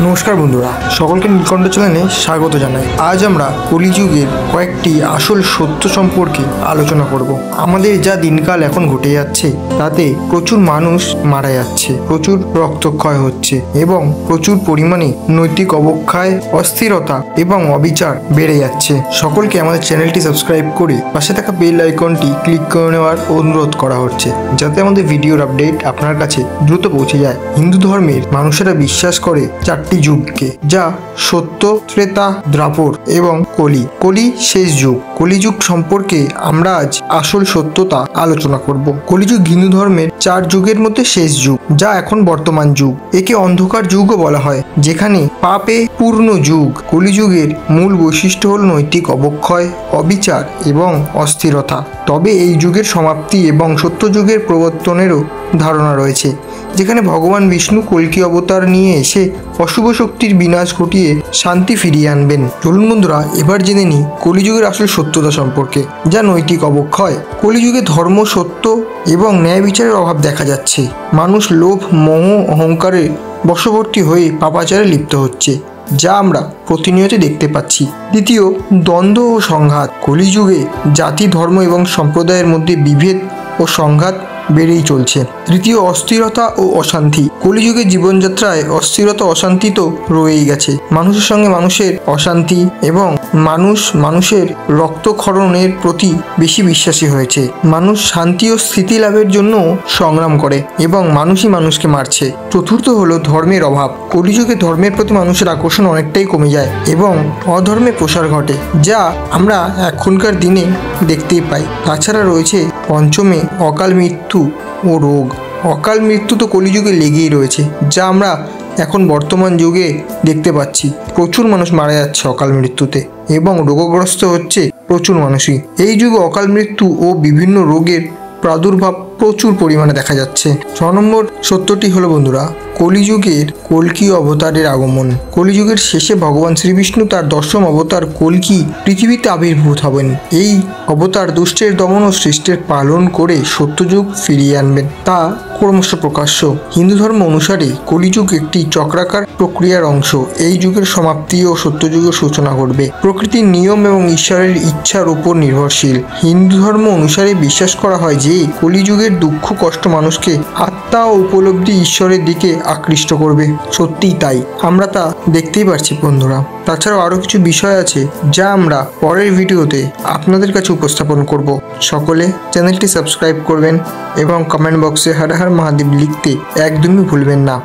নমস্কার বন্ধুরা, সকলকে নীলকণ্ঠ চ্যানেলে স্বাগত জানাই। আজ আমরা কলিযুগের কয়েকটি আসল সত্য সম্পর্কে আলোচনা করব। আমাদের যা দিনকাল এখন ঘটে যাচ্ছে তাতে প্রচুর মানুষ মারা যাচ্ছে, প্রচুর রক্তক্ষয় হচ্ছে এবং প্রচুর পরিমাণে নৈতিক অবক্ষয়, অস্থিরতা এবং অবিচার বেড়ে যাচ্ছে। সকলকে আমাদের চ্যানেলটি সাবস্ক্রাইব করে পাশে থাকা বেল আইকনটি ক্লিক করে নেওয়ার অনুরোধ করা হচ্ছে, যাতে আমাদের ভিডিওর আপডেট আপনার কাছে দ্রুত পৌঁছে যায়। হিন্দু ধর্মের মানুষেরা বিশ্বাস করে চারটি যুগকে, যা সত্য, ত্রেতা, দ্বাপর এবং কলি। কলি শেষ যুগ। কলিযুগ সম্পর্কে আমরা আজ আসল সত্যতা আলোচনা করব। কলিযুগ হিন্দু ধর্মের 4 যুগের মধ্যে শেষ যুগ, যা এখন বর্তমান যুগ। একে অন্ধকার যুগও বলা হয়, যেখানে পাপে পূর্ণ যুগ। কলিযুগের মূল বৈশিষ্ট্য হল নৈতিক অবক্ষয়, অবিচার এবং অস্থিরতা। তবে এই যুগের সমাপ্তি এবং সত্য যুগের প্রবর্তনেরও ধারণা রয়েছে, যেখানে ভগবান বিষ্ণু কল্কি অবতার নিয়ে এসে অশুভ শক্তির বিনাশ ঘটিয়ে শান্তি ফিরিয়ে আনবেন। চলুন বন্ধুরা, এবার জেনে নিই কলিযুগের আসল সত্যতা সম্পর্কে, যা নৈতিক অবক্ষয়। কলিযুগে ধর্ম, সত্য এবং ন্যায় বিচারের অভাব দেখা যাচ্ছে। মানুষ লোভ, মোহ, অহংকারে বশবর্তী হয়ে পাপাচারে লিপ্ত হচ্ছে, যা আমরা প্রতিনিয়ত দেখতে পাচ্ছি। দ্বিতীয়, দ্বন্দ্ব ও সংঘাত। কলিযুগে জাতি, ধর্ম এবং সম্প্রদায়ের মধ্যে বিভেদ ও সংঘাত বেড়েই চলছে। তৃতীয়, অস্থিরতা ও অশান্তি। কলিযুগের জীবনযাত্রায় অস্থিরতা, অশান্তি তো রয়েই গেছে। মানুষের সঙ্গে মানুষের অশান্তি এবং মানুষের রক্তক্ষরণের প্রতি বেশি বিশ্বাসী হয়েছে। মানুষ শান্তি ও স্থিতি লাভের জন্য সংগ্রাম করে এবং মানুষই মানুষকে মারছে। চতুর্থ হলো ধর্মের অভাব। কলিযুগে ধর্মের প্রতি মানুষের আকর্ষণ অনেকটাই কমে যায় এবং অধর্মের প্রসার ঘটে, যা আমরা এখনকার দিনে দেখতেই পাই। তাছাড়া রয়েছে পঞ্চমে অকাল মৃত্যু ও রোগ। অকাল মৃত্যু তো কলিযুগে লেগেই রয়েছে, যা আমরা এখন বর্তমান যুগে দেখতে পাচ্ছি। প্রচুর মানুষ মারা যাচ্ছে অকাল মৃত্যুতে এবং রোগগ্রস্ত হচ্ছে প্রচুর মানুষই। এই যুগে অকাল মৃত্যু ও বিভিন্ন রোগের প্রাদুর্ভাব প্রচুর পরিমাণে দেখা যাচ্ছে। 6 নম্বর সত্যটি হলো বন্ধুরা, কলিযুগের কল্কি অবতারের আগমন। কলিযুগের শেষে ভগবান শ্রীবিষ্ণু তার 10ম অবতার কল্কি পৃথিবীতে আবির্ভূত হবেন। এই অবতার দুষ্টের দমন ও সৃষ্টির পালন করে সত্যযুগ ফিরিয়ে আনবেন, তা ক্রমশ প্রকাশ্য। হিন্দু ধর্ম অনুসারে কলিযুগ একটি চক্রাকার প্রক্রিয়ার অংশ। এই যুগের সমাপ্তি ও সত্যযুগের সূচনা ঘটবে। প্রকৃতির নিয়ম এবং ঈশ্বরের ইচ্ছার উপর নির্ভরশীল। হিন্দু ধর্ম অনুসারে বিশ্বাস করা হয় যে কলিযুগের দুঃখ, কষ্ট মানুষকে আত্মা ও উপলব্ধি ঈশ্বরের দিকে আকৃষ্ট করবে। সত্যিই তাই, আমরা তা দেখতেই পারছি বন্ধুরা। তাছাড়াও আরও কিছু বিষয় আছে, যা আমরা পরের ভিডিওতে আপনাদের কাছে উপস্থাপন করব। সকলে চ্যানেলটি সাবস্ক্রাইব করবেন এবং কমেন্ট বক্সে হর হর মহাদেব লিখতে একদমই ভুলবেন না।